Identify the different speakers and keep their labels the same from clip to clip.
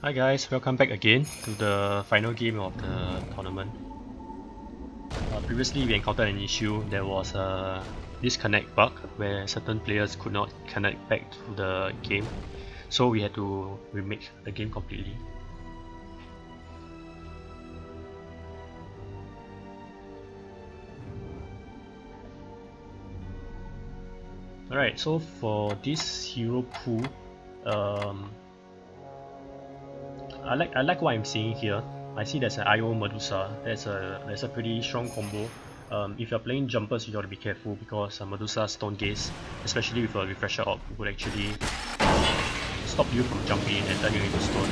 Speaker 1: Hi guys, welcome back again to the final game of the tournament. Previously we encountered an issue. There was a disconnect bug where certain players could not connect back to the game, so we had to remake the game completely. Alright, so for this hero pool, I like what I'm seeing here. I see there's an IO Medusa. That's a pretty strong combo. If you're playing jumpers, you gotta be careful because Medusa Stone Gaze, especially with a refresher orb, would actually stop you from jumping and turning into stone.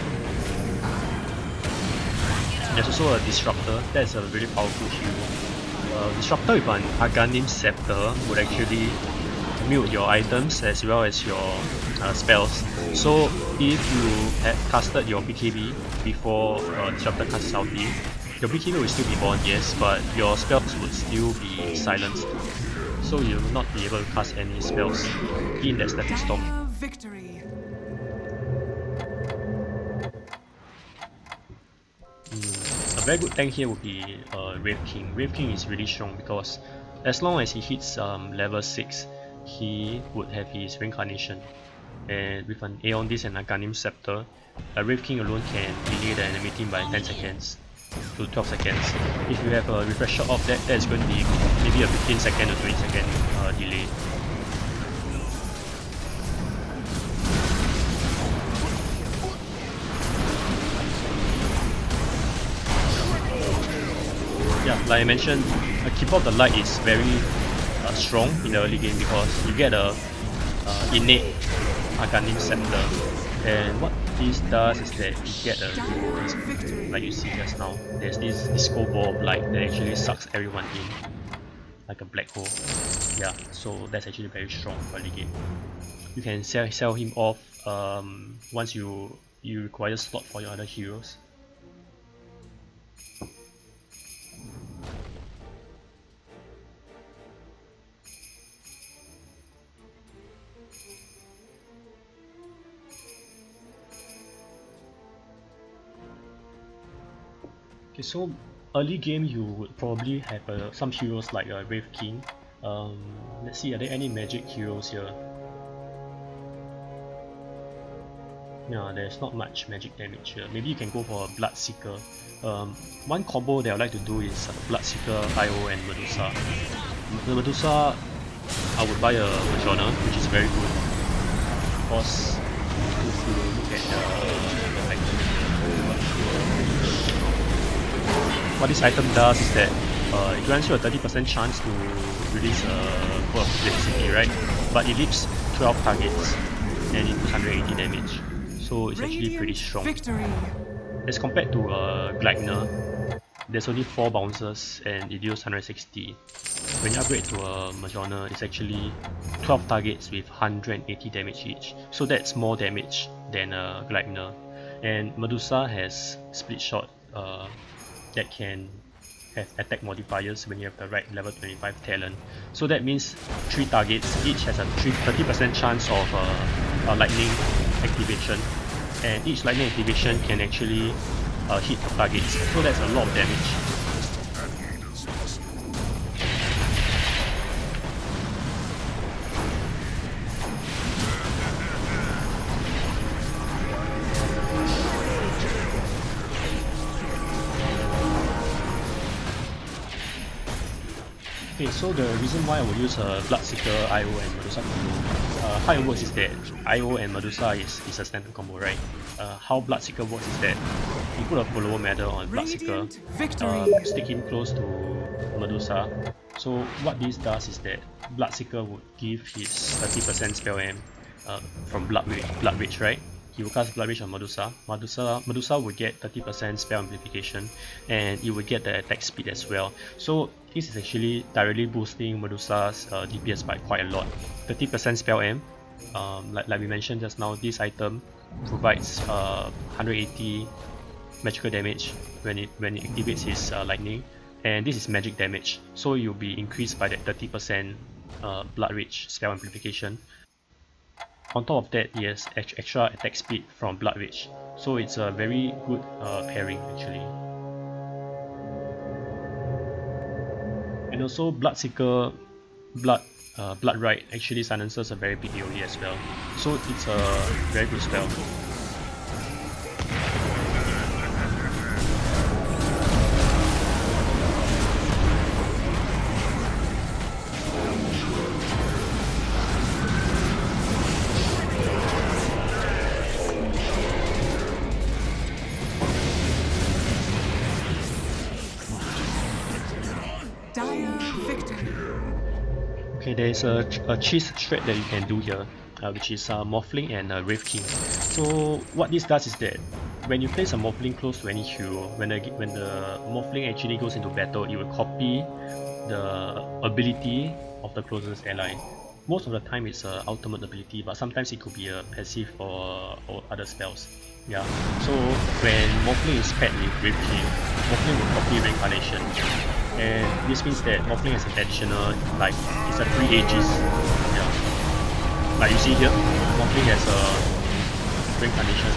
Speaker 1: There's also a Disruptor. That's a really powerful hero. Disruptor with an Aghanim Scepter would actually mute your items as well as your spells. So if you had casted your BKB before Disruptor casts ulti, your BKB will still be on, yes, but your spells would still be silenced. So you will not be able to cast any spells in that stepping stone. A very good tank here would be Wraith King. Wraith King is really strong because as long as he hits level 6, he would have his reincarnation, and with an Aeon Disc and Aghanim Scepter, a Wraith King alone can delay the enemy team by 10 seconds to 12 seconds. If you have a refresher off, that is going to be maybe a 15 second or 20 second delay. Yeah, like I mentioned, a Keeper of the Light is very strong in the early game because you get a innate Aghanim Scepter, and what this does is that you get a, like you see just now, there's this disco ball of light that actually sucks everyone in like a black hole. Yeah, so that's actually very strong early game. You can sell him off once you require slot for your other heroes. Okay, so early game you would probably have some heroes like Wraith King. Let's see, are there any magic heroes here? Yeah, there's not much magic damage here. Maybe you can go for a Bloodseeker. One combo that I would like to do is Bloodseeker, IO and Medusa. The Medusa, I would buy a Majorna, which is very good. Of course, if you look at the item, what this item does is that it grants you a 30% chance to release a Core of Electricity, right? But it leaves 12 targets and it does 180 damage. So it's actually pretty strong. As compared to Gleipnir, there's only 4 bounces and it deals 160. When you upgrade to a Majorna, it's actually 12 targets with 180 damage each. So that's more damage than Gleipnir. And Medusa has split shot that can have attack modifiers when you have the right level 25 talent. So that means 3 targets, each has a 30% chance of lightning activation, and each lightning activation can actually hit the targets. So that's a lot of damage. Okay, so the reason why I would use Bloodseeker, IO and Medusa combo, how it works is that IO and Medusa is a standard combo, right? How Bloodseeker works is that you put a follower medal on Bloodseeker, stick him close to Medusa. So what this does is that Bloodseeker would give his 30% spell AM from Blood Rage, right? He will cast Blood Rage on Medusa. Medusa would get 30% spell amplification, and it would get the attack speed as well. So this is actually directly boosting Medusa's DPS by quite a lot. 30% spell M. Like we mentioned just now, this item provides 180 magical damage when it activates his lightning, and this is magic damage. So you'll be increased by that 30% Blood Rage spell amplification. On top of that, he has extra attack speed from Blood Rage, so it's a very good pairing actually. And also Bloodseeker Blood Rite actually silences a very big AoE as well, so it's a very good spell. Okay, there is a cheese strat that you can do here, which is Morphling and Wraith King. So what this does is that when you place a Morphling close to any hero, when the Morphling actually goes into battle, it will copy the ability of the closest ally. Most of the time it's an ultimate ability, but sometimes it could be a passive or other spells. Yeah, so when Morphling is paired with Wraith King, Morphling will copy Reincarnation. And this means that Morphling has an additional, like, it's a 3 Aegis. Yeah. Like you see here, Morphling has a Reincarnation.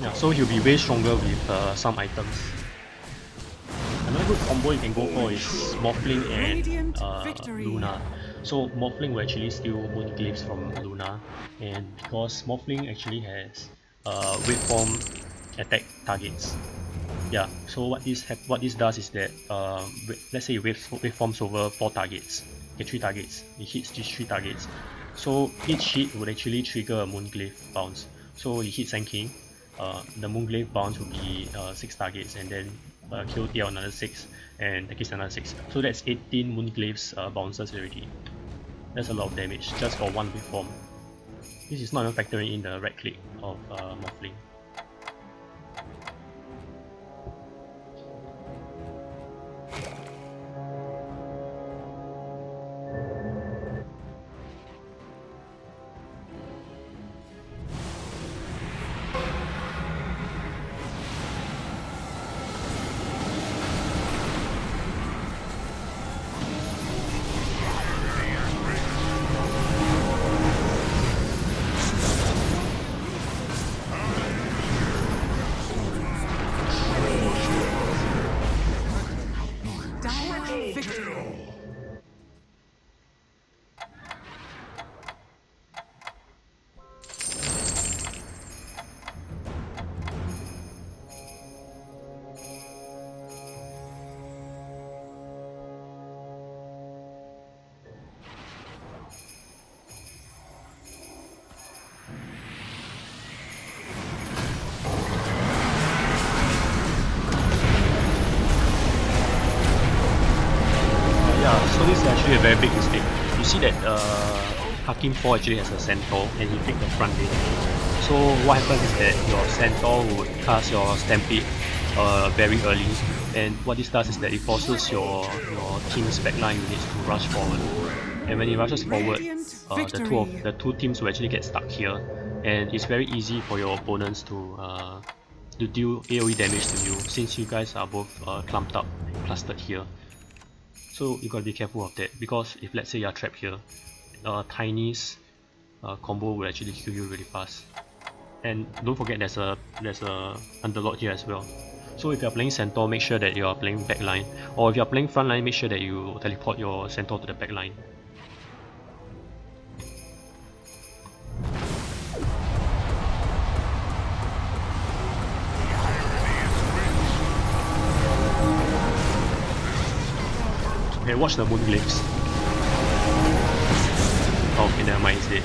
Speaker 1: Yeah, so he'll be way stronger with some items. Another good combo you can go for is Morphling and Luna. So Morphling will actually steal Moon Glyphs from Luna, and because Morphling actually has waveform attack targets. Yeah, so what this does is that let's say waveforms over 4 targets, okay, 3 targets, it hits these 3 targets. So each hit would actually trigger a Moonglyph bounce. So you hit Sand King, the Moonglyph bounce would be 6 targets, and then kill TL another 6, and Takis another 6. So that's 18 Moonglyphs bounces already. That's a lot of damage just for one waveform. This is not even factoring in the right click of Morphling. So this is actually a very big mistake. You see that Hakim 4 actually has a Centaur and he takes the front lane. So what happens is that your Centaur would cast your Stampede very early, and what this does is that it forces your team's backline units to rush forward. And when it rushes forward, the two teams will actually get stuck here, and it's very easy for your opponents to deal AoE damage to you, since you guys are both clumped up and clustered here. So you gotta be careful of that, because if let's say you're trapped here, Tiny's combo will actually kill you really fast. And don't forget there's a Underlord here as well. So if you're playing Centaur, make sure that you're playing backline, or if you're playing frontline, make sure that you teleport your Centaur to the backline. Okay, watch the Moonglyphs. Oh, okay, never mind, it's dead.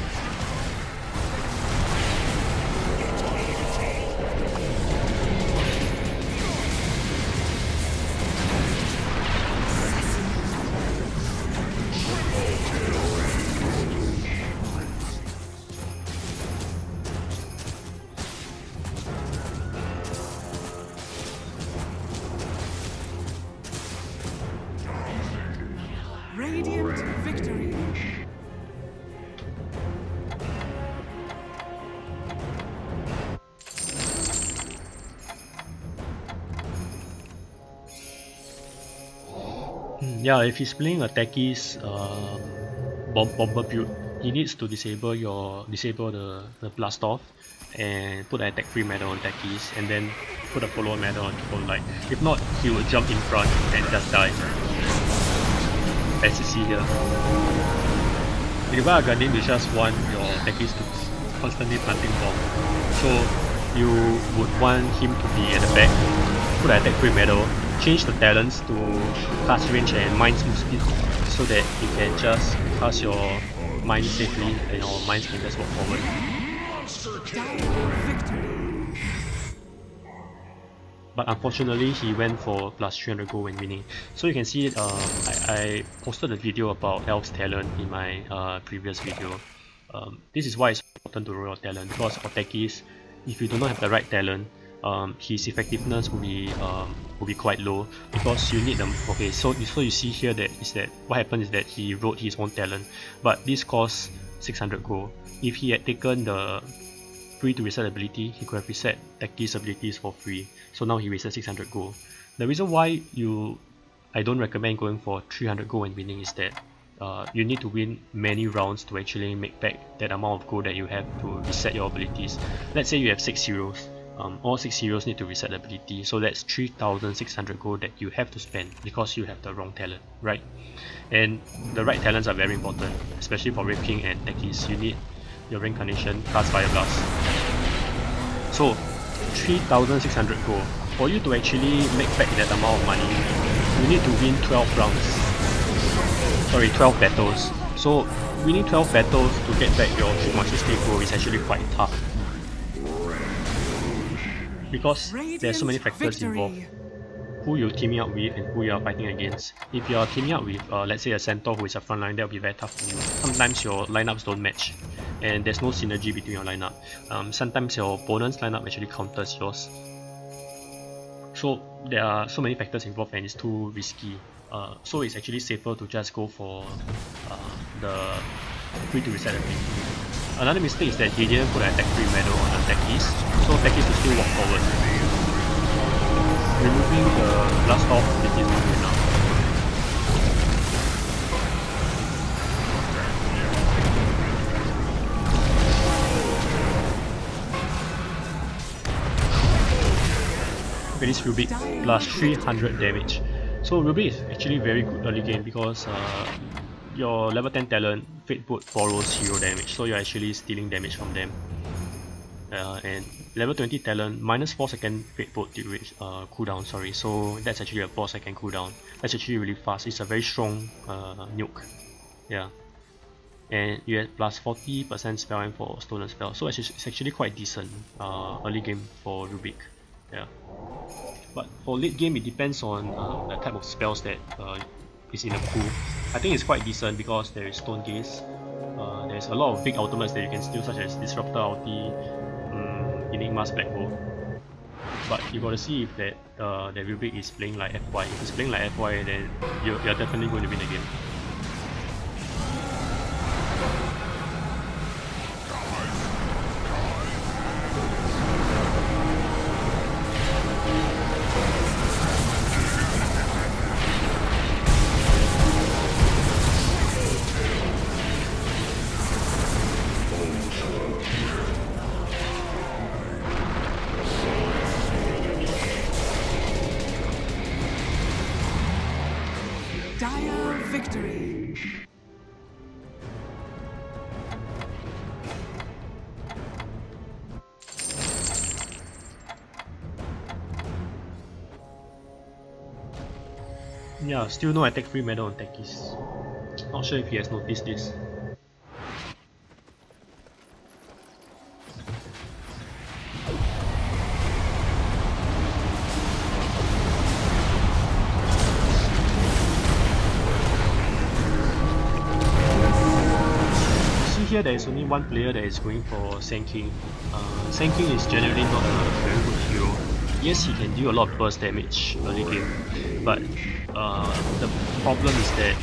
Speaker 1: Yeah, if he's playing a techies bomber build, he needs to disable the blast off and put an attack free medal on techies and then put a follower medal on triple light. If not, he will jump in front and just die. As you see here. If you buy a Gundam, you just want your techies to constantly planting bomb. So you would want him to be at the back, put an attack free medal, change the talents to cast range and mines move speed so that you can just cast your mines safely and your mines can just walk forward. But unfortunately, he went for plus 300 gold when winning. So you can see I posted a video about Elf's talent in my previous video. This is why it's important to roll your talent, because for techies, if you do not have the right talent, his effectiveness will be quite low because you need them. Okay, so you see here that what happened is that he wrote his own talent, but this costs 600 gold. If he had taken the free to reset ability, he could have reset Techi's abilities for free. So now he wasted 600 gold. The reason why I don't recommend going for 300 gold and winning is that you need to win many rounds to actually make back that amount of gold that you have to reset your abilities. Let's say you have 6 heroes. All 6 heroes need to reset the ability, so that's 3,600 gold that you have to spend because you have the wrong talent, right? And the right talents are very important, especially for Rape King and techies. You need your reincarnation, cast Fire Blast. So 3,600 gold. For you to actually make back that amount of money, you need to win 12 rounds. Sorry, 12 battles. So winning 12 battles to get back your 360 gold is actually quite tough. Because there's so many factors involved. Who you're teaming up with and who you are fighting against. If you are teaming up with, let's say a centaur who is a frontline, that will be very tough for you. Sometimes your lineups don't match, and there's no synergy between your lineup. Sometimes your opponent's lineup actually counters yours. So there are so many factors involved, and it's too risky. So it's actually safer to just go for the free to reset ability. Another mistake is that he didn't put an attack free medal on the techies, so techies will still walk forward. Removing the blast off ability is not good enough. Okay, this Rubik plus 300 damage. So Rubik is actually very good early game because your level 10 talent, Fate Boot borrows hero damage, so you're actually stealing damage from them. And level 20 talent, minus 4 second Fate Boot cooldown, sorry, so that's actually a 4 second cooldown. That's actually really fast, it's a very strong nuke. Yeah. And you have plus 40% spell rank for stolen spell, so it's actually quite decent early game for Rubik. Yeah. But for late game, it depends on the type of spells that is in the pool. I think it's quite decent because there is Stone Gaze. There's a lot of big ultimates that you can steal, such as Disruptor ulti, Enigma's Black Hole. But you gotta see if that Rubik is playing like FY. If he's playing like FY, then you're definitely going to win the game.
Speaker 2: Victory!
Speaker 1: Yeah, still no attack free medal on techies. Not sure if he has noticed this. Here there is only one player that is going for Sand King. Sand King is generally not a very good hero. Yes, he can do a lot of burst damage early game, but the problem is that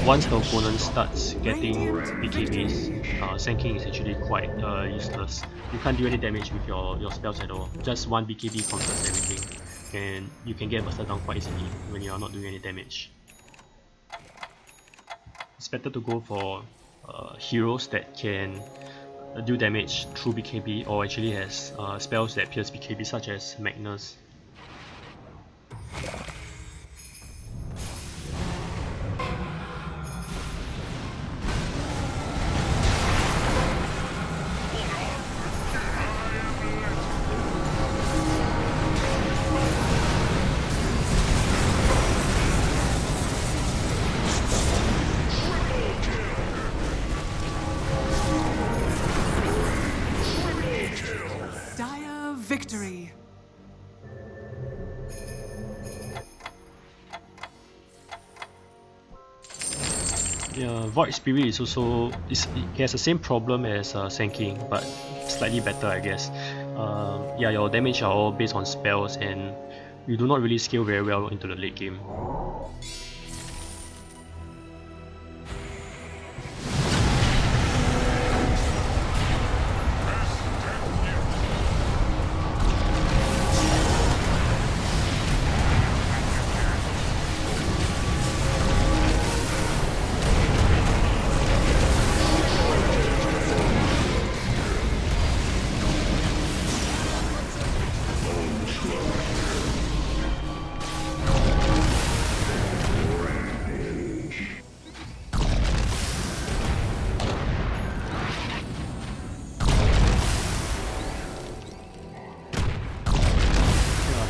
Speaker 1: once the opponent starts getting BKBs, Sand King is actually quite useless. You can't do any damage with your spells at all. Just one BKB counters everything, and you can get busted down quite easily when you are not doing any damage. it's better to go for heroes that can do damage through BKB, or actually has spells that pierce BKB, such as Magnus.
Speaker 2: Victory.
Speaker 1: Yeah, Void Spirit is also it has the same problem as Sand King, but slightly better, I guess. Yeah, your damage are all based on spells, and you do not really scale very well into the late game.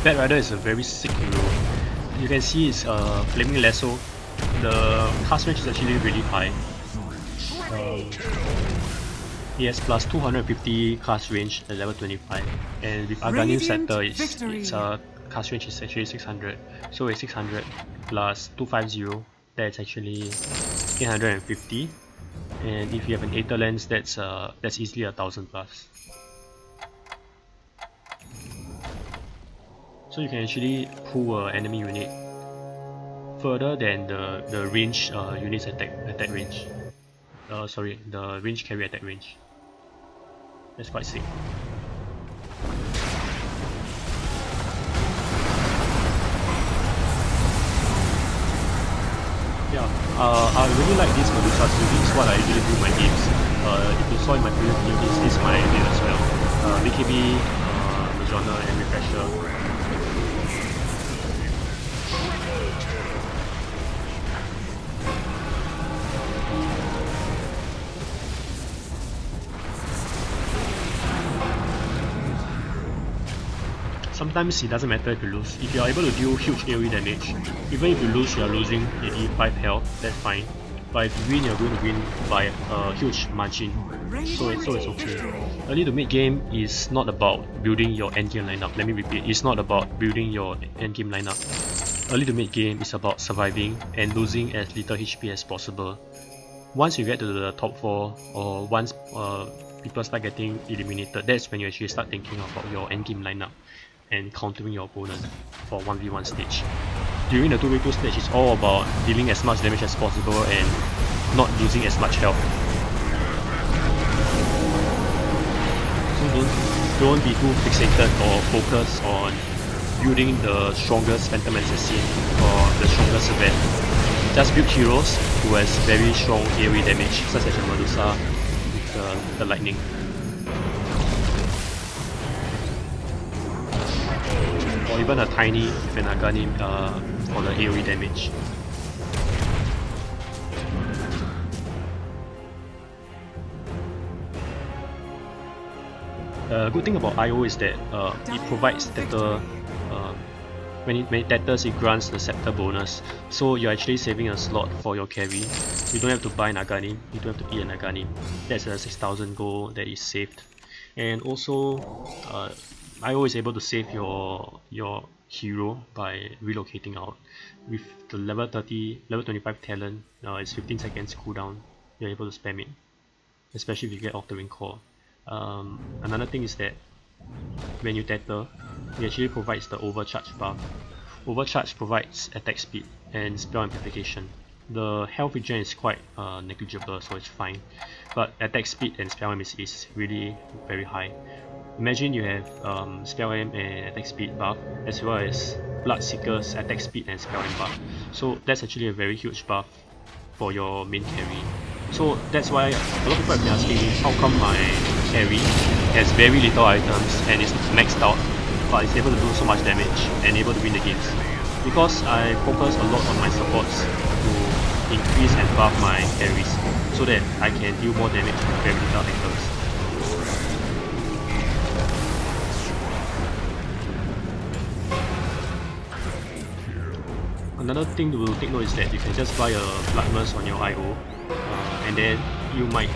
Speaker 1: Bat Rider is a very sick hero. You can see it's Flaming Lasso. The cast range is actually really high. He has plus 250 cast range at level 25, and with Aghanim Scepter, its cast range is actually 600. So with 600 plus 250, that's actually 850. And if you have an Aether Lens, that's easily 1000 plus. So you can actually pull an enemy unit further than the range unit's attack range. Sorry, the range carry attack range. That's quite sick. Yeah, I really like these Medusa. This is what I usually do in my games. If you saw in my previous video, this is my build as well. BKB, Majorna, and Refresher. Sometimes it doesn't matter if you lose. If you are able to deal huge AoE damage, even if you lose, you are losing 85 health, that's fine. But if you win, you're going to win by a huge margin, so it's okay. Early to mid game is not about building your end game lineup. Let me repeat, it's not about building your end game lineup. Early to mid game is about surviving and losing as little HP as possible. Once you get to the top 4, or once people start getting eliminated, that's when you actually start thinking about your end game lineup and countering your opponent for 1v1 stage. During the 2v2 stage, it's all about dealing as much damage as possible and not losing as much health. So don't be too fixated or focused on building the strongest Phantom Assassin or the strongest event. Just build heroes who has very strong AoE damage, such as the Medusa with the lightning. Or even a tiny with an Aghanim for the AoE damage. The good thing about IO is that it provides tether. When it tethers, it grants the scepter bonus, so you're actually saving a slot for your carry. You don't have to buy an Aghanim, you don't have to eat an Aghanim. That's a 6000 gold that is saved. And also, IO is able to save your hero by relocating out. With the level 25 talent, it's 15 seconds cooldown. You're able to spam it, especially if you get off the ring core. Another thing is that when you tether, it actually provides the overcharge buff. Overcharge provides attack speed and spell amplification. The health regen is quite negligible, so it's fine, but attack speed and spell amp is really very high. Imagine you have spell amp and attack speed buff, as well as Bloodseeker's attack speed and spell amp buff. So that's actually a very huge buff for your main carry. So that's why a lot of people have been asking me how come my carry has very little items and is maxed out but is able to do so much damage and able to win the games. Because I focus a lot on my supports to increase and buff my carries so that I can deal more damage with very little items. Another thing to take note is that you can just buy a Bloodlust on your IO and then you might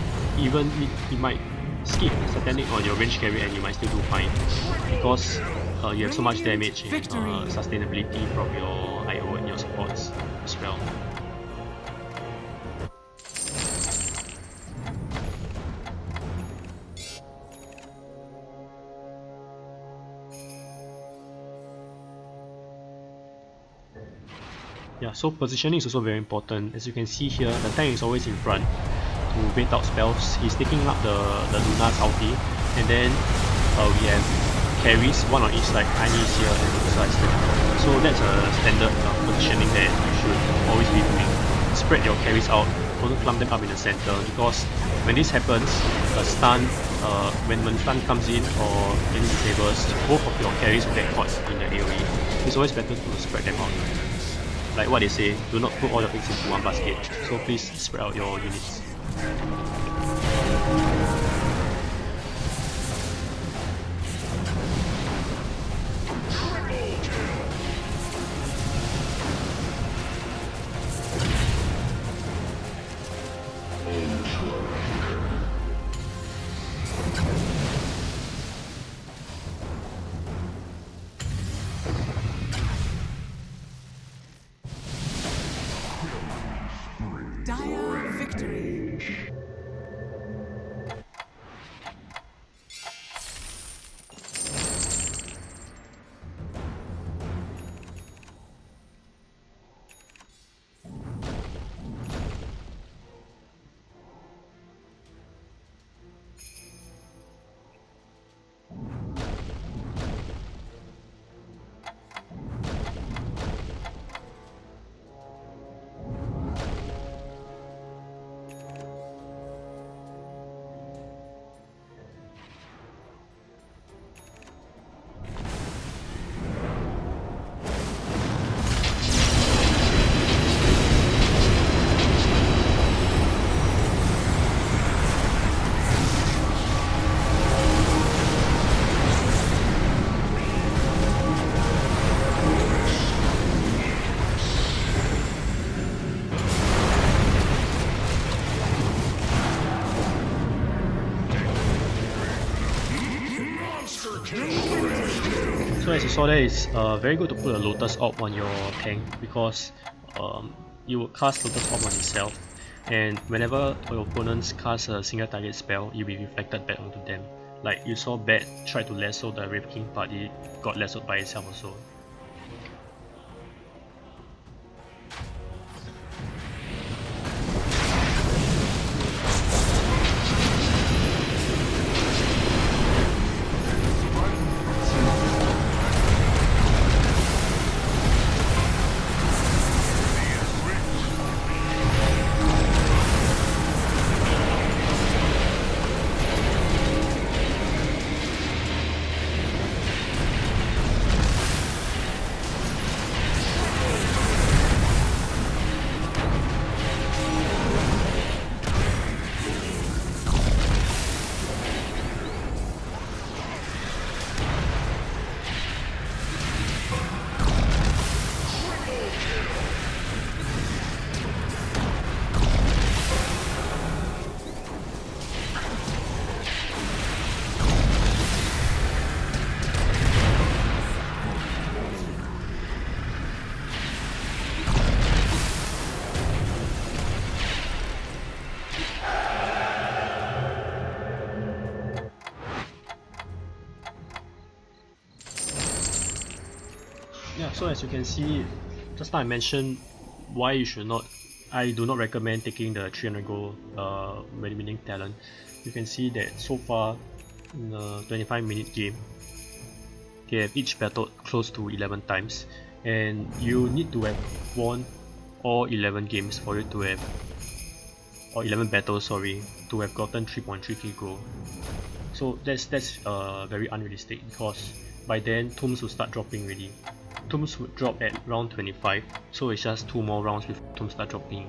Speaker 1: skip Satanic on your range carry and you might still do fine because you have so much damage and sustainability from your IO and your supports as well. Yeah, so positioning is also very important. As you can see here, the tank is always in front to bait out spells. He's taking up the Luna's ulti, and then we have carries, one on each side. Tiny is here and Medusa is here. So that's a standard positioning that you should always be doing. Spread your carries out, don't clump them up in the center, because when this happens, a stun, when stun comes in or any disables, both of your carries will get caught in the AoE. It's always better to spread them out. Like what they say, do not put all your eggs into one basket, so please spread out your units. So as you saw there, it's very good to put a Lotus Orb on your tank because you will cast Lotus Orb on itself, and whenever your opponents cast a single target spell, you'll be reflected back onto them. Like you saw Bat try to lasso the Wraith King, but it got lassoed by itself also. Yeah, so as you can see, just now I mentioned why you should not, I do not recommend taking the 300 gold winning talent. You can see that so far in the 25-minute game, they have each battled close to 11 times, and you need to have won all 11 games for you to have or 11 battles, sorry, to have gotten 3.3k gold. So that's very unrealistic, because by then tombs will start dropping already. Tombs would drop at round 25, so it's just 2 more rounds before tombs start dropping.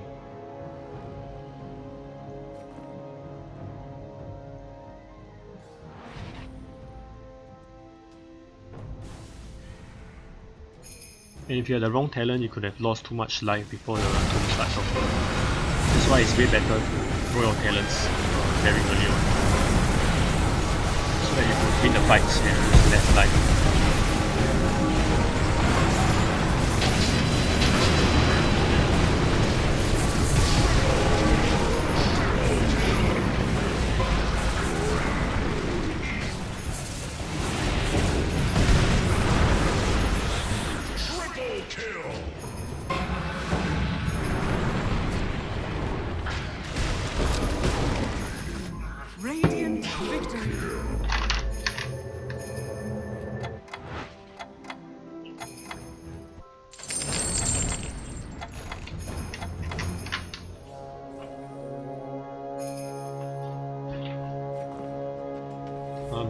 Speaker 1: And if you had the wrong talent, you could have lost too much life before the tombs start dropping. That's why it's way better to roll your talents very early on, so that you can win the fights and lose less life.
Speaker 2: Radiant victory.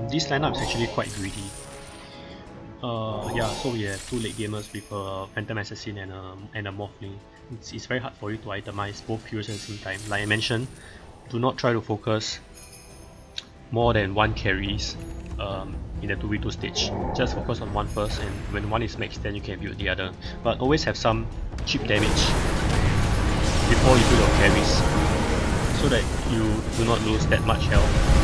Speaker 1: This lineup is actually quite greedy. Yeah, so we have 2 late gamers with a Phantom Assassin and a Morphling. It's very hard for you to itemize both heroes at the same time. Like I mentioned, do not try to focus more than 1 carries in the 2v2 stage. Just focus on one first, and when one is maxed, then you can build the other. But always have some cheap damage before you do your carries, so that you do not lose that much health.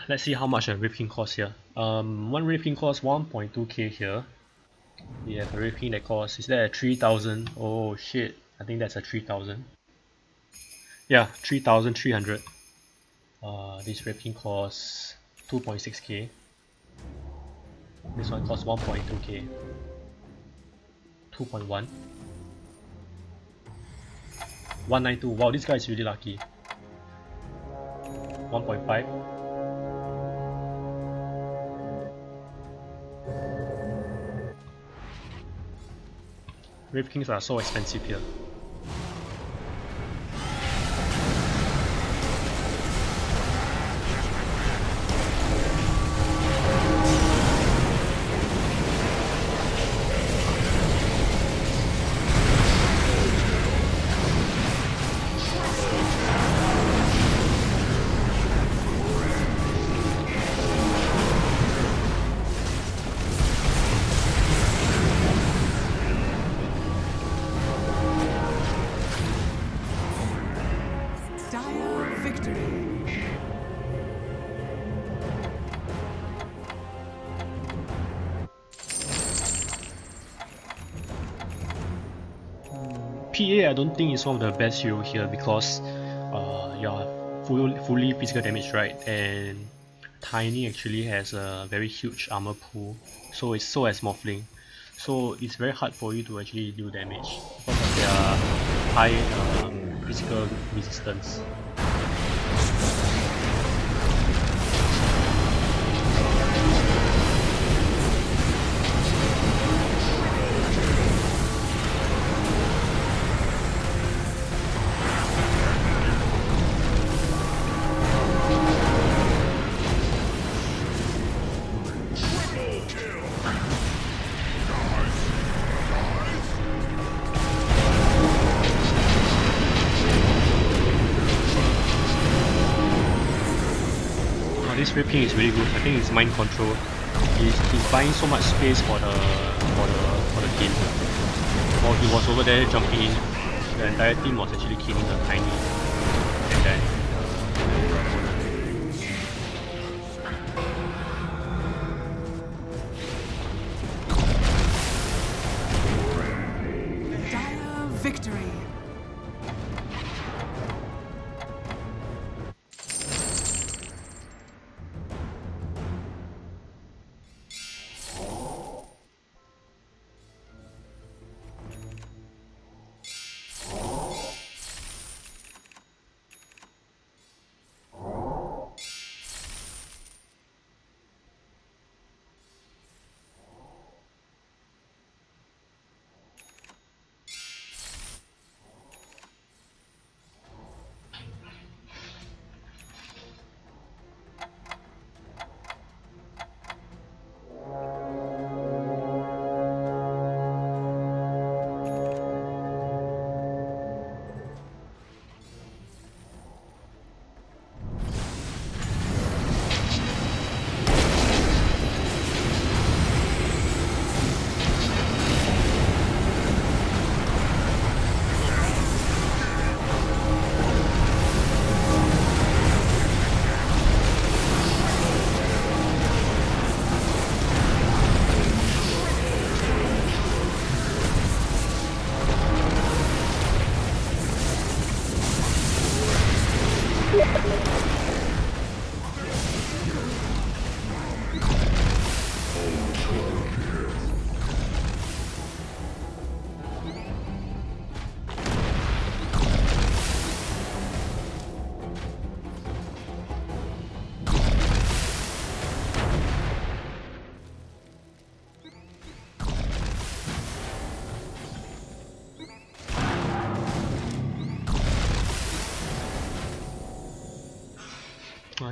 Speaker 1: Let's see how much a Wraith King costs here. One Wraith King costs 1.2k here. We have a Wraith King that costs, is that a 3000? Oh shit, I think that's a 3000. Yeah, 3300. This Wraith King costs 2.6k. This one costs 1.2k. 2.1. 192. Wow, this guy is really lucky. 1.5. Wraith Kings are so expensive here. PA I don't think is one of the best hero here, because you're fully physical damage, right? And Tiny actually has a very huge armor pool, so has Morphling. So it's very hard for you to actually do damage because of their high physical resistance. This Wraith King is really good. I think it's mind control. He's buying so much space for the team. While he was over there jumping in, the entire team was actually killing the Tiny and then
Speaker 2: victory.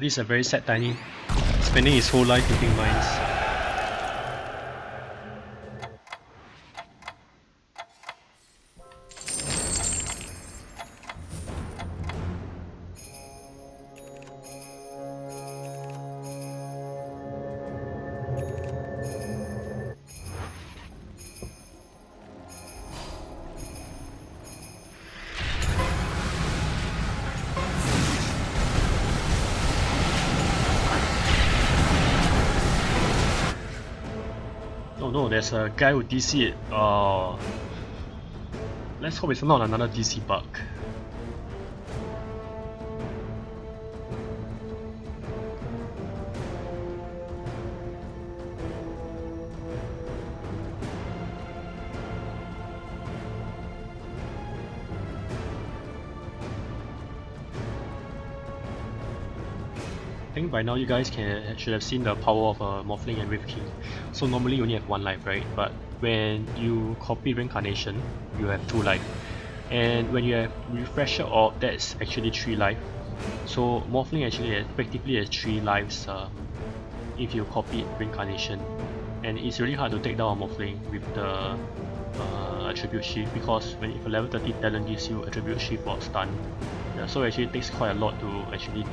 Speaker 1: this is a very sad Tiny. Spending his whole life looting mines. Oh no, there's a guy who DC it. Oh. Let's hope it's not another DC bug. I think by now you guys should have seen the power of a Morphling and Wraith King. So normally you only have 1 life, right? But when you copy Reincarnation, you have 2 life. And when you have Refresher Orb, that's actually 3 life. So Morphling actually effectively has 3 lives if you copy Reincarnation. And it's really hard to take down a Morphling with the Attribute Shift, because if a level 30 talent gives you Attribute Shift or stun, so it actually takes quite a lot to actually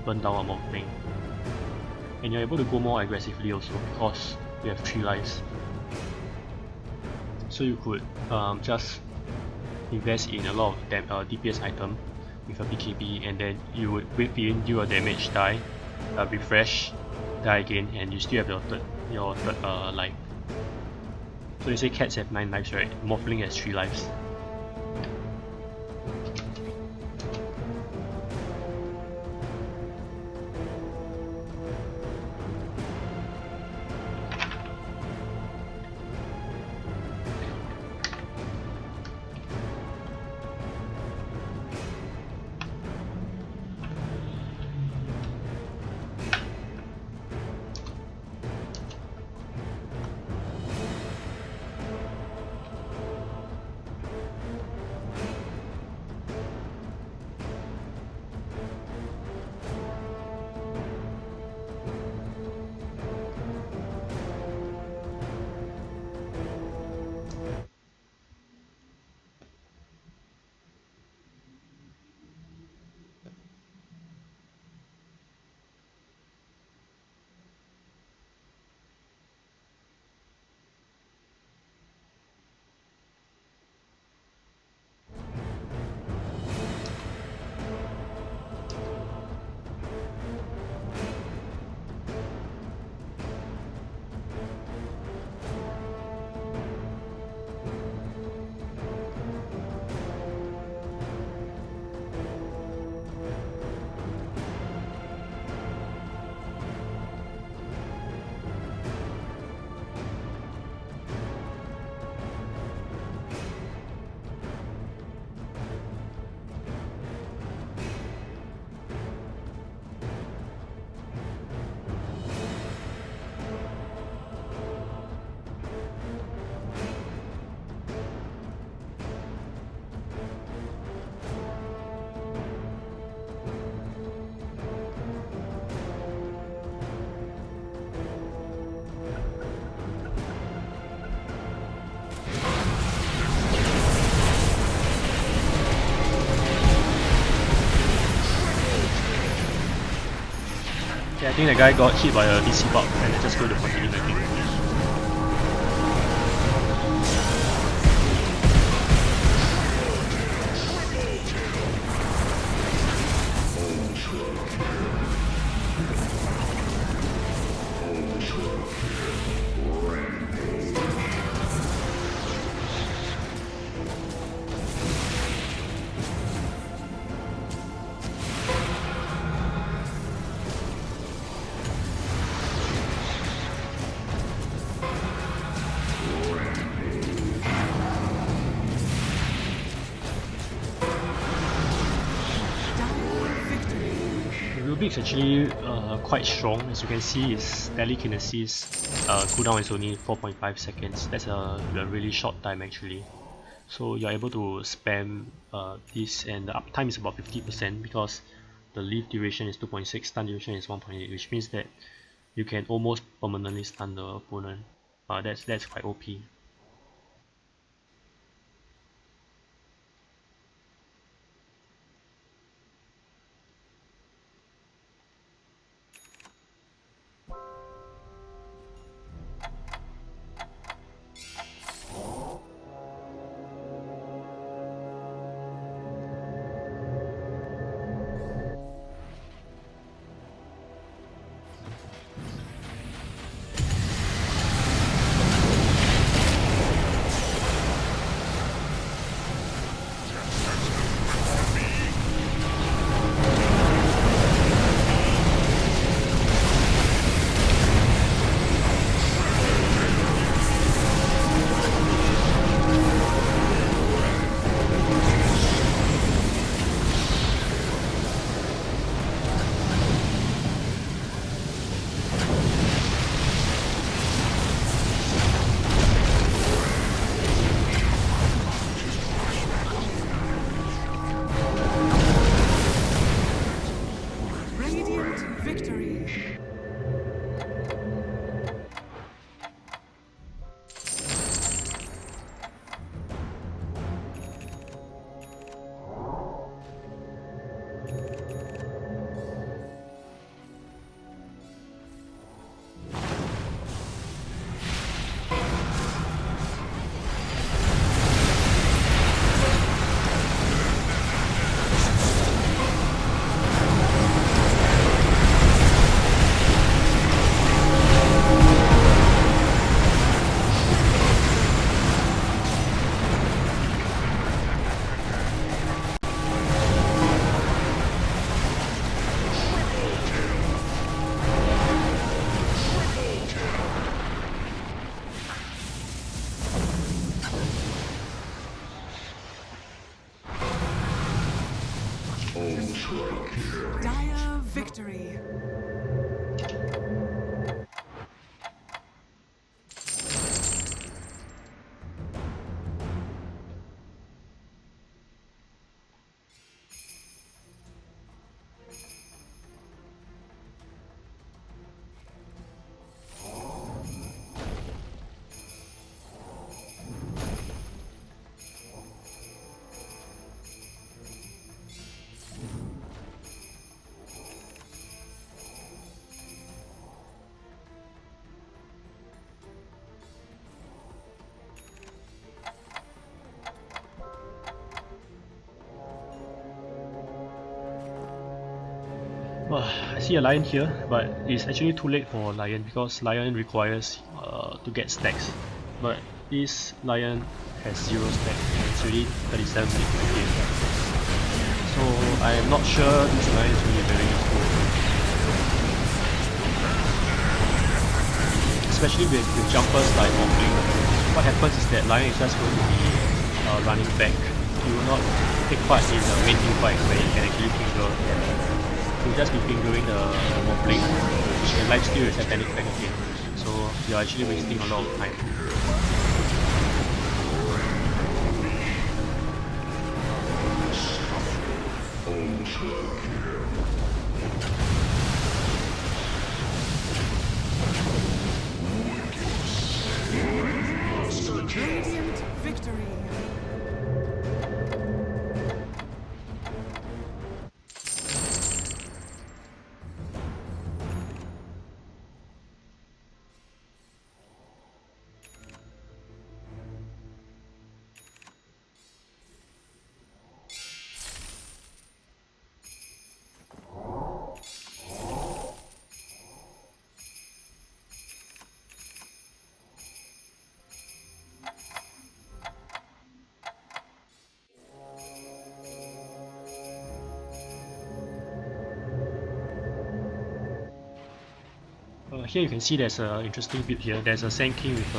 Speaker 1: burn down a Morphling. And you're able to go more aggressively also because you have 3 lives. So you could just invest in a lot of DPS item with a BKB, and then you would whip in, do a damage, die, refresh, die again, and you still have your third life. So you say cats have 9 lives, right? Morphling has 3 lives. Yeah, I think the guy got hit by a DC bug and then just go to continue the game. Rubik's actually quite strong. As you can see, his telekinesis cooldown is only 4.5 seconds. That's a really short time actually. So you're able to spam this, and the uptime is about 50% because the leaf duration is 2.6, stun duration is 1.8, which means that you can almost permanently stun the opponent. That's quite OP.
Speaker 2: Radiant victory. Dire victory.
Speaker 1: Well, I see a lion here, but it's actually too late for lion because lion requires to get stacks. But this lion has 0 stack and it's already 37 minutes in the game. So I am not sure this lion is really very useful. Especially with jumpers like wobbling. What happens is that lion is just going to be running back. He will not take part in the main team fight where he can actually finger. He'll just be fingering the wobbling, which can lifesteal your satanic back again. So you're actually wasting a lot of time.
Speaker 2: Radiant victory.
Speaker 1: Here you can see there's an interesting build here. There's a Sand King with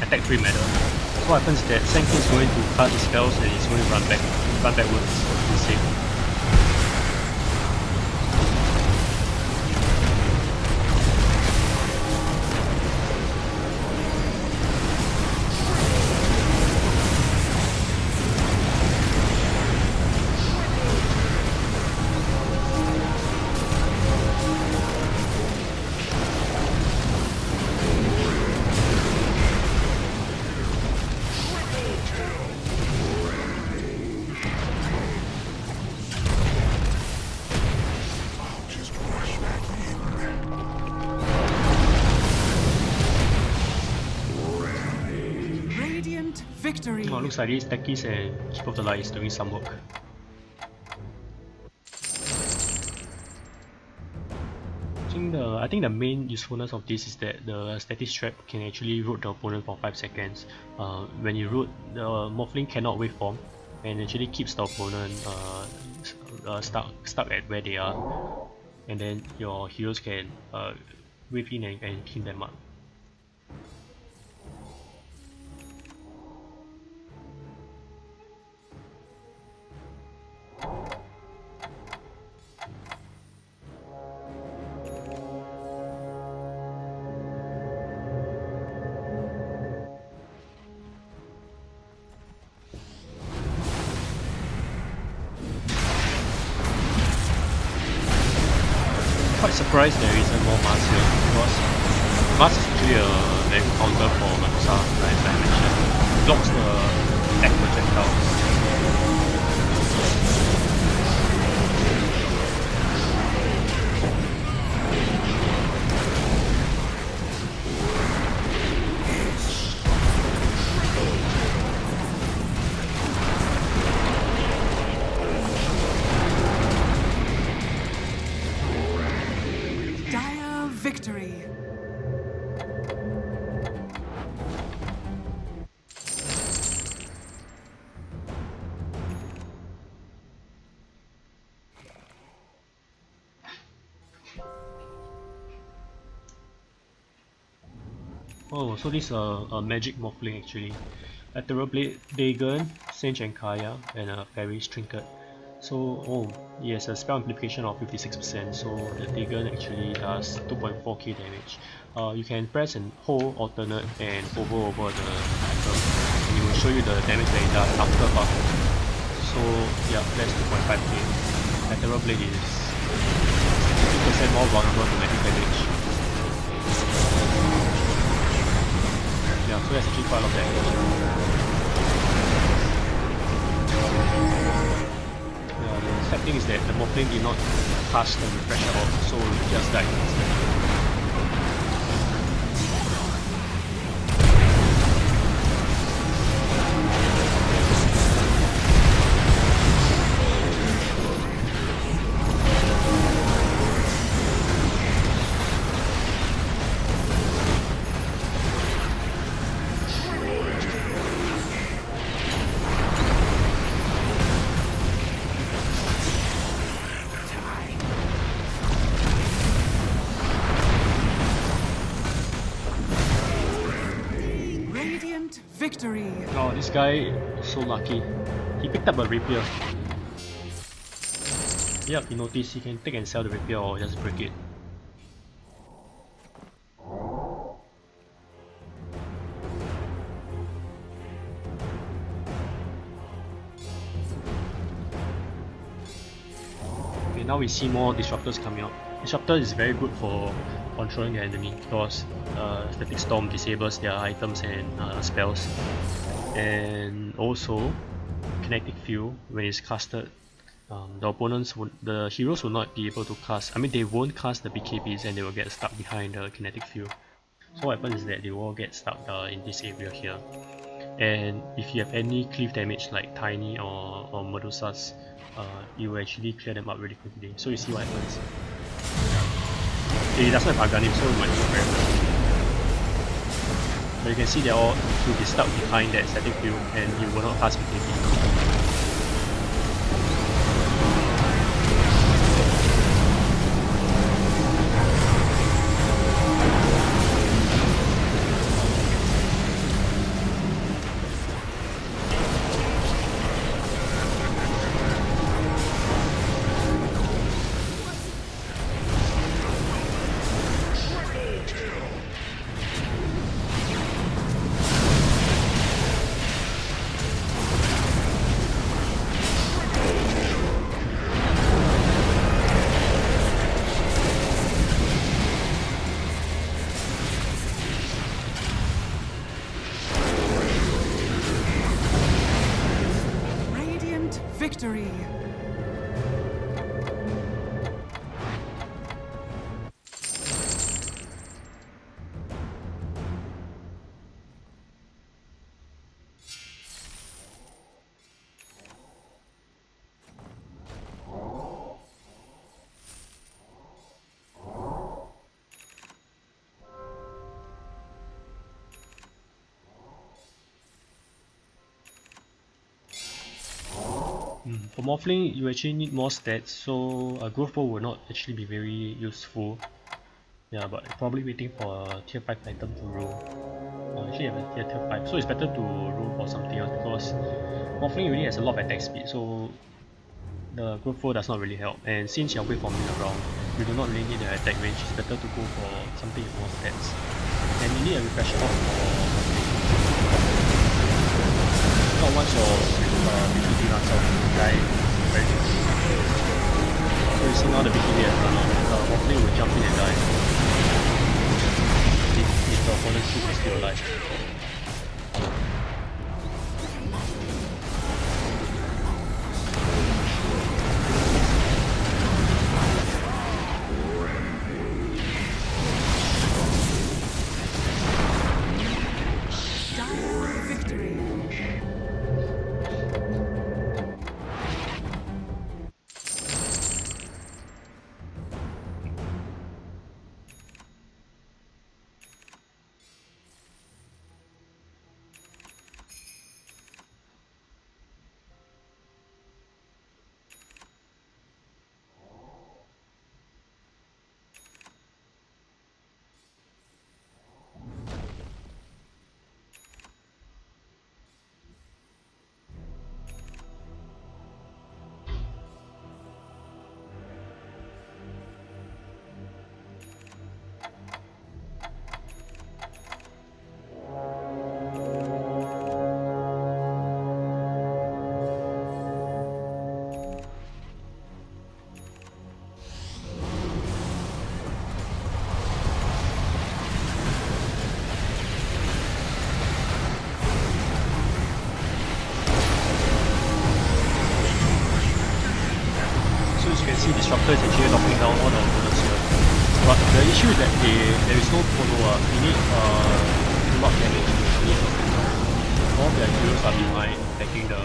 Speaker 1: attack 3 matter. So what happens is that Sand King is going to cast his spells and he's going to run backwards. He's safe.
Speaker 2: victory.
Speaker 1: Oh, looks like these techies and Keep of the Light is doing some work. I think the main usefulness of this is that the static trap can actually root the opponent for 5 seconds. When you root, the Morphling cannot waveform and actually keeps the opponent stuck at where they are, and then your heroes can wave in and clean them up. Quite surprised there isn't more Mars here, because Mars is actually a very good counter for Medusa, as I mentioned. It blocks the attack projectiles.
Speaker 2: Victory.
Speaker 1: Oh, so this is a magic Morphling actually. Lateral Blade, Dagon, Sage and Kaya, and a Fairy's Trinket. So, oh, he has a spell amplification of 56%, so the Dagon actually does 2.4k damage. You can press and hold alternate and hover over the item, and it will show you the damage that it does after buff. So, yeah, that's 2.5k. Lateral Blade is 50% more vulnerable to magic damage. Yeah, so that's actually quite a lot of damage. The sad thing is that the Morphling did not cast the refresher off, so it just died instantly.
Speaker 2: Victory!
Speaker 1: Oh, this guy is so lucky. He picked up a rapier. Yep, he noticed he can take and sell the rapier or just break it. Okay, now we see more disruptors coming out. Disruptor is very good for controlling the enemy because Static Storm disables their items and spells, and also Kinetic Field, when it's casted, the heroes will not be able to cast. I mean, they won't cast the BKBs and they will get stuck behind the Kinetic Field. So what happens is that they will get stuck in this area here. And if you have any cleave damage like Tiny or Medusas, you will actually clear them up really quickly. So you see what happens. He doesn't have Aghanim, so it might work very well. But you can see he'll be stuck behind that static field and he will not cast BKB.
Speaker 2: Victory!
Speaker 1: For Morphling, you actually need more stats, so a growth bow will not actually be very useful. Yeah, but probably waiting for a tier 5 item to roll. Actually, I have a tier 5, so it's better to roll for something else because Morphling already has a lot of attack speed, so the growth bow does not really help. And since you're away from around, you do not really need the attack range. It's better to go for something with more stats. And you need a refresher off for not once your BKB runs out, you die very quickly. So you see now the BKB has run out. Morphling will jump in and die. If the opponent's troop is still alive. Disruptor is actually knocking down all the opponents here. But the issue is that there is no follow-up. You need block damage to actually knock them down. All their heroes are behind attacking the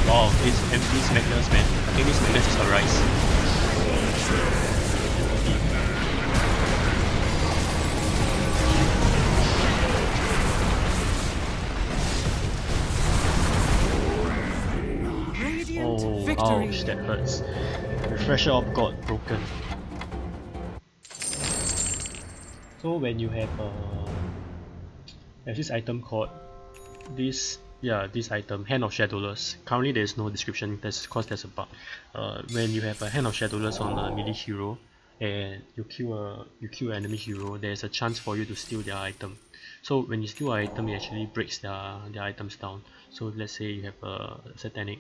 Speaker 1: wow, this Magnus, man. I think this Magnus is a rise. Ouch, that hurts. Refresher of God broken. So when you have this item called this item, Hand of Shadowless. Currently there is no description because there's a bug. When you have a Hand of Shadowless on a melee hero and you kill an enemy hero, there's a chance for you to steal their item. So when you steal an item, it actually breaks their items down. So let's say you have a Satanic.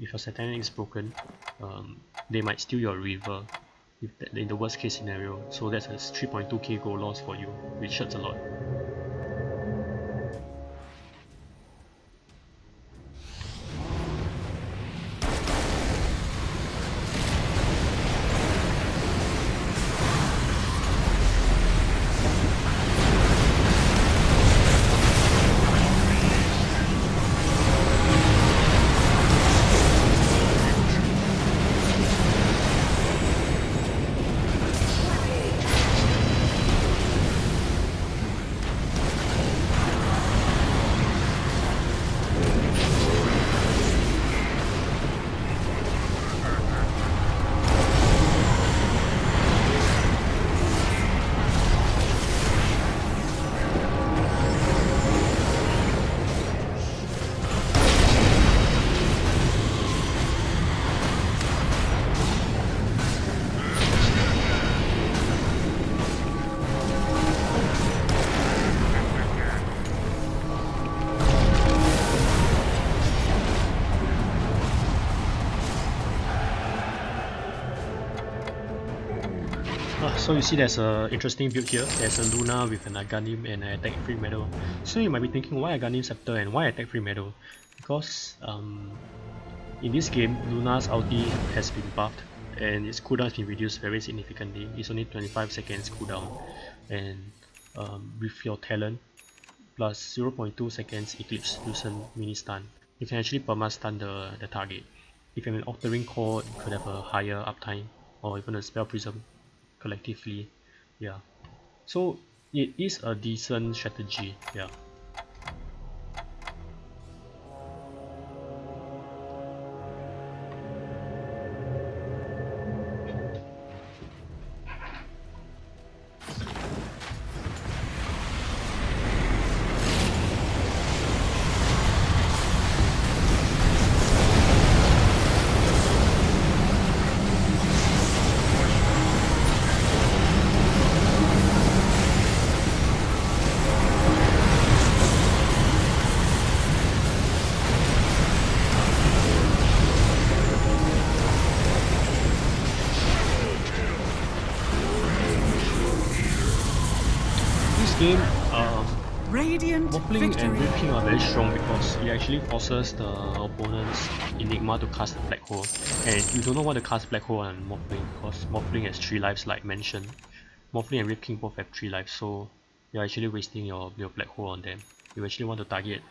Speaker 1: If your Satanic is broken, they might steal your River in the worst case scenario. So that's a 3.2k gold loss for you, which hurts a lot. So you see there's an interesting build here. There's a Luna with an Aghanim and an attack free medal. So you might be thinking, why Aghanim Scepter and why attack free medal? Because in this game, Luna's ulti has been buffed and its cooldown has been reduced very significantly. It's only 25 seconds cooldown, and with your talent plus 0.2 seconds Eclipse Lucent mini stun, you can actually perma stun the target. If you have an altering core, you could have a higher uptime, or even a spell prism collectively. Yeah, So it is a decent strategy, yeah. This game,
Speaker 2: Radiant
Speaker 1: Waffling and
Speaker 2: victory.
Speaker 1: Whipping are very strong because it actually forces the opponent's Enigma to cast a Black Hole. And you don't know what to cast Black Hole on Waffling because Waffling has 3 lives like mentioned. Waffling and Whipping both have 3 lives, so you're actually wasting your Black Hole on them. You actually want to target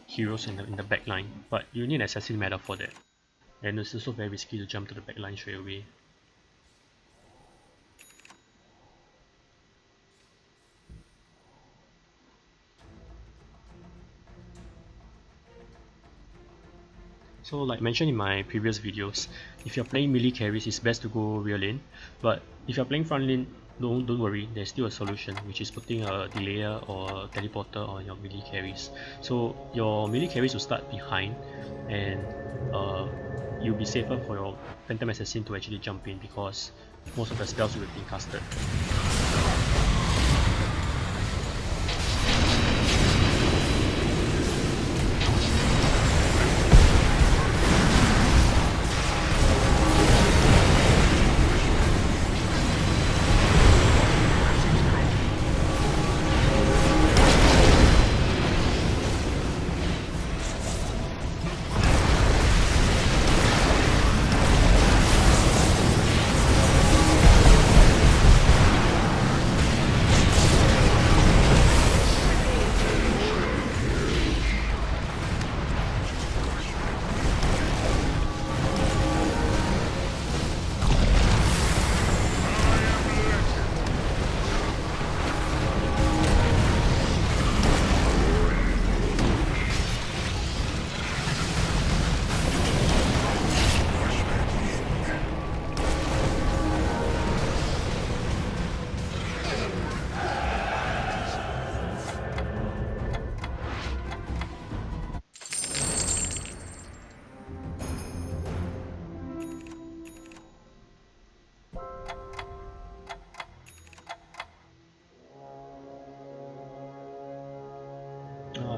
Speaker 1: heroes in the back line, but you need Assassin Meta for that. And it's also very risky to jump to the back line straight away. So like mentioned in my previous videos, if you're playing melee carries, it's best to go rear lane. But if you're playing front lane, don't worry, there's still a solution, which is putting a delayer or a teleporter on your melee carries. So your melee carries will start behind, and you'll be safer for your Phantom Assassin to actually jump in because most of the spells will have been casted.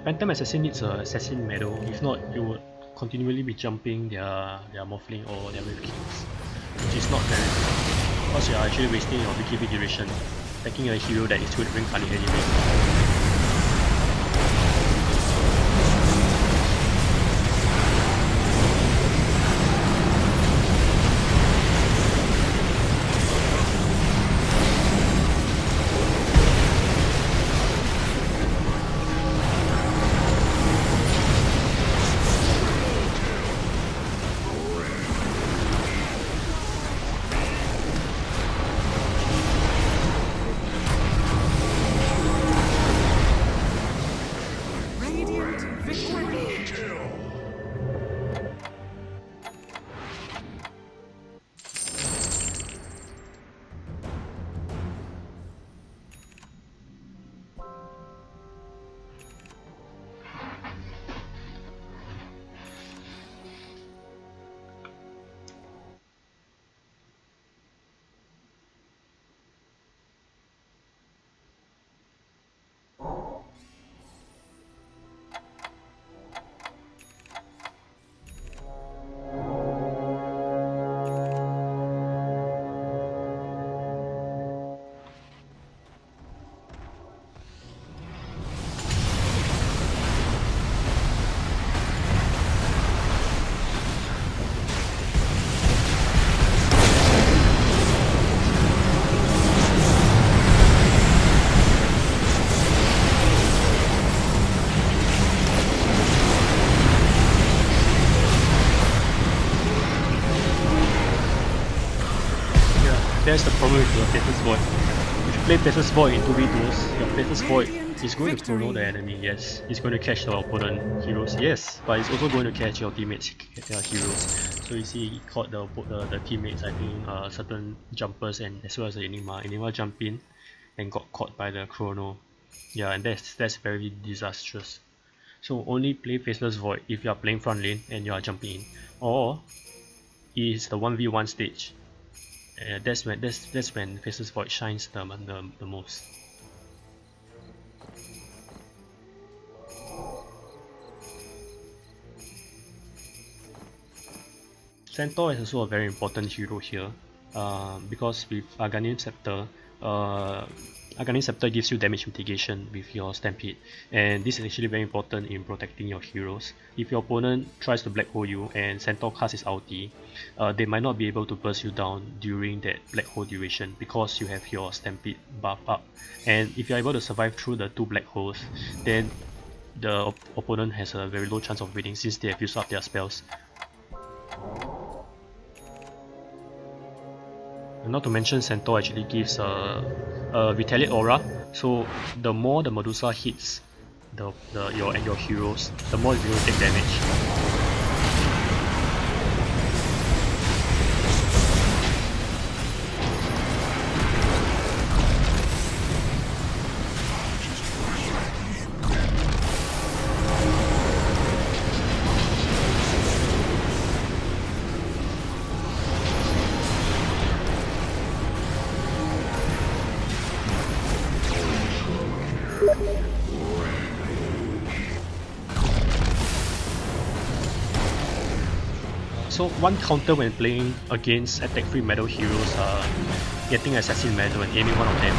Speaker 1: Phantom Assassin needs an Assassin Medal, if not you would continually be jumping their Morphling or their Wave Kings, which is not very good, because you are actually wasting your BKB duration, attacking a hero that is 2 reincarnate anyway. That's the problem with the status board. If play Faceless Void into V2s, your Faceless Void is going to chrono the enemy, yes. It's going to catch the opponent heroes, yes. But it's also going to catch your teammates' heroes. So you see, he caught the teammates, I think, certain jumpers and as well as the Enigma. Enigma jumped in and got caught by the chrono. Yeah, and that's very disastrous. So only play Faceless Void if you are playing front lane and you are jumping in. Or it's the 1v1 stage. That's when Faceless Void shines the most. Centaur is also a very important hero here, because with Aghanim Scepter, Aghanim Scepter gives you damage mitigation with your Stampede, and this is actually very important in protecting your heroes. If your opponent tries to black hole you and Centaur casts his ulti, they might not be able to burst you down during that black hole duration because you have your Stampede buff up. And if you're able to survive through the 2 black holes, then the opponent has a very low chance of winning since they have used up their spells. And not to mention, Centaur actually gives a retaliate aura, so the more the Medusa hits your heroes, the more you will take damage. So one counter when playing against attack free medal heroes are getting assassin medal and aiming one of them.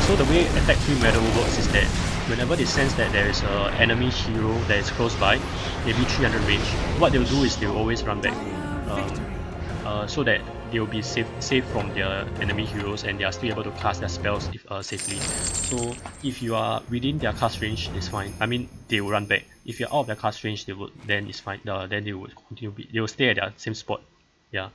Speaker 1: So the way attack free medal works is that whenever they sense that there is an enemy hero that is close by, maybe 300 range, what they'll do is they'll always run back, so that they'll be safe from their enemy heroes and they are still able to cast their spells safely. So if you are within their cast range, it's fine. I mean, they will run back. If you're out of their cast range, then it's fine. Then they would continue. They will stay at their same spot, yeah,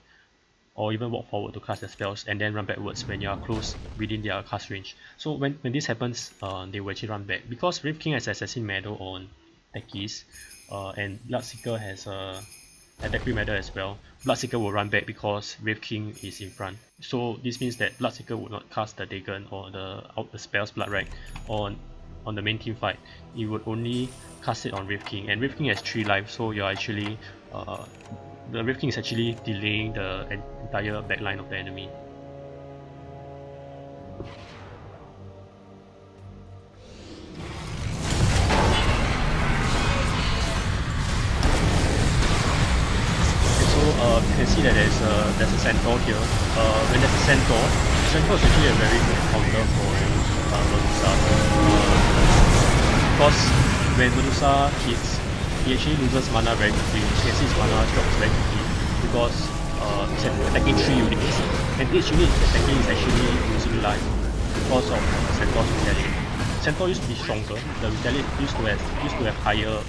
Speaker 1: or even walk forward to cast their spells and then run backwards when you are close within their cast range. So when this happens, they will actually run back because Wraith King has assassin medal on techies, and Bloodseeker has a attack free medal as well. Bloodseeker will run back because Wraith King is in front. So this means that Bloodseeker will not cast the dagger or the spells Blood Rag on the main team fight. It would only cast it on Wraith King, and Wraith King has 3 lives, so you're actually the Wraith King is actually delaying the entire backline of the enemy. You can see that there's a Centaur here. When there's a Centaur is actually a very good counter for Medusa. Because when Medusa hits, he actually loses mana very quickly. You can see his mana drops very quickly because he's attacking 3 units, and each unit attacking is actually losing life because of Centaur's retaliate. Centaur used to be stronger. The retaliate used to have higher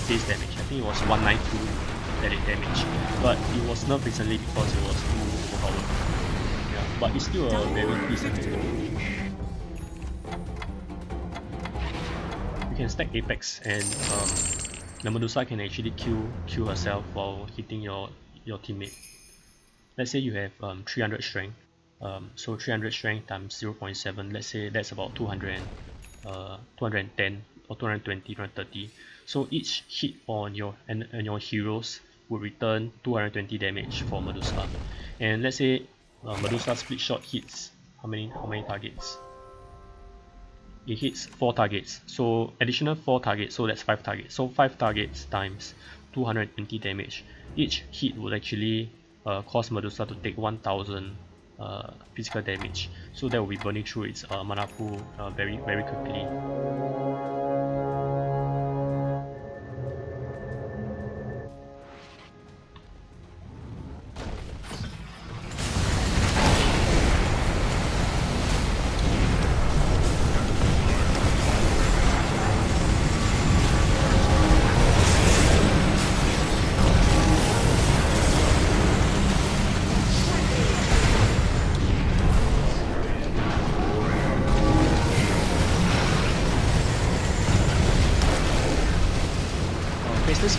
Speaker 1: base damage. I think it was 192 damage, but it was nerfed recently because it was too overpowered. Yeah, but it's still a very decent hero. You can stack Apex and the Medusa can actually kill herself while hitting your teammate. Let's say you have 300 strength, so 300 strength times 0.7, let's say that's about 210 or 220, 230. So each hit on your heroes would return 220 damage for Medusa. And let's say Medusa split shot hits how many targets? It hits 4 targets, so additional 4 targets, so that's 5 targets. So 5 targets times 220 damage. Each hit would actually cause Medusa to take 1000 physical damage. So that will be burning through its mana pool very quickly.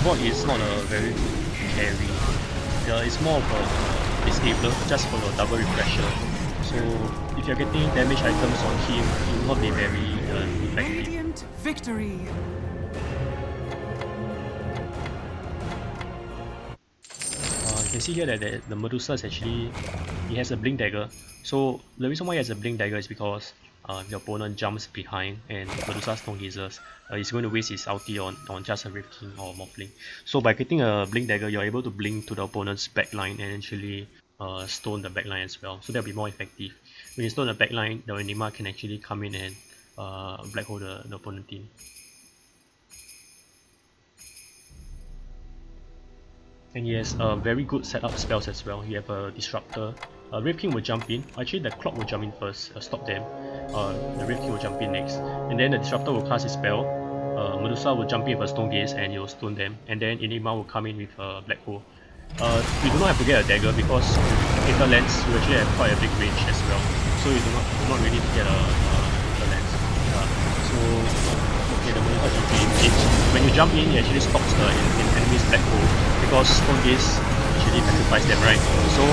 Speaker 1: board is not a very good carry. It's more of a disabler just for your double refresher. So if you're getting damage items on him, it will not be very effective.
Speaker 2: Radiant victory.
Speaker 1: You can see here that the Medusa is actually, he has a blink dagger. So the reason why he has a blink dagger is because your opponent jumps behind and Medusa stone gazers. He's going to waste his ulti on just a Rift King or Morphling. So by getting a blink dagger, you're able to blink to the opponent's backline and actually stone the backline as well. So that'll be more effective. When you stone the backline, the Enigma can actually come in and black hole the opponent team. And he has very good setup spells as well. You have a Disruptor. Rift King will jump in. Actually, the Clock will jump in first, stop them. The Rift King will jump in next. And then the Disruptor will cast his spell. Medusa will jump in with a Stone Gaze and he will stone them. And then Enigma will come in with a Black Hole. You do not have to get a dagger because with the lens, you actually have quite a big range as well. So you do not really need to get a lens. So okay, the Medusa jumping in. When you jump in, it actually stops the enemy's Black Hole because Stone Gaze actually petrifies them, right? So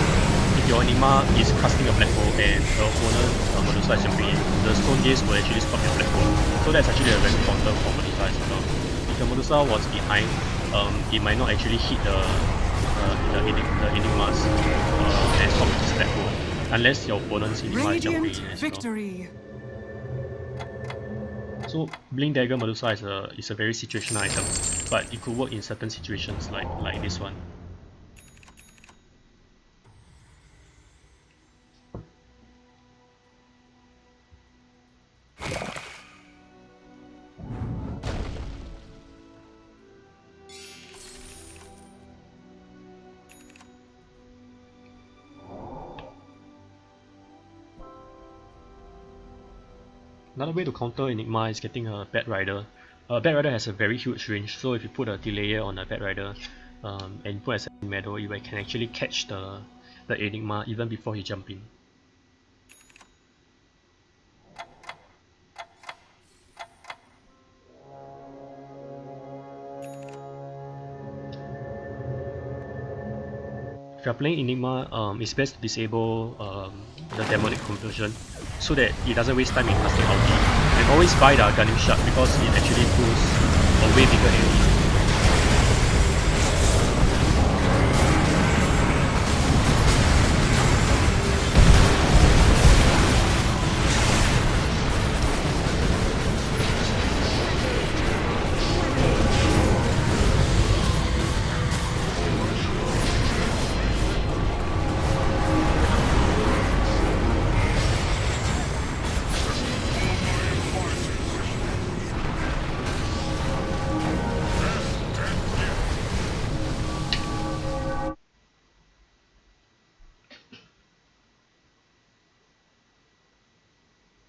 Speaker 1: if your Enigma is casting a Black Hole and the opponent Medusa is jumping in, the Stone Gaze will actually stop your Black Hole. So that's actually a very counter for Medusa as well. If the Medusa was behind, it might not actually hit the Enigmas and stop his Black Hole unless your opponent's Enigma is jumping in as well. So Blink Dagger Medusa is a very situational item, but it could work in certain situations like this one. Another way to counter Enigma is getting a Bat Rider. Bat Rider has a very huge range, so if you put a delayer on a Bat Rider and you put a second medal, you can actually catch the Enigma even before he jumps in. If you are playing Enigma, it's best to disable the demonic conversion so that it doesn't waste time in casting ulti. And always buy the Gunning Shot because it actually pulls a way bigger enemy.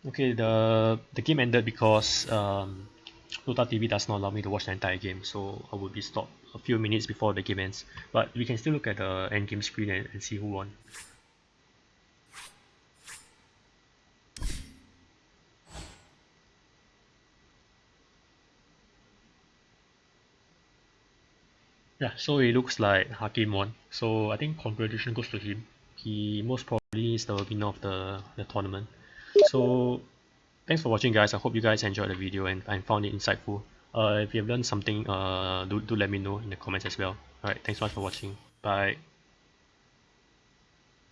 Speaker 1: Okay, the game ended because Dota TV does not allow me to watch the entire game, so I will be stopped a few minutes before the game ends. But we can still look at the end game screen and see who won. Yeah, so it looks like Hakim won. So I think congratulations goes to him. He most probably is the winner of the tournament. So thanks for watching, guys. I hope you guys enjoyed the video and found it insightful. If you have learned something, do let me know in the comments as well. Alright, thanks so much for watching. Bye.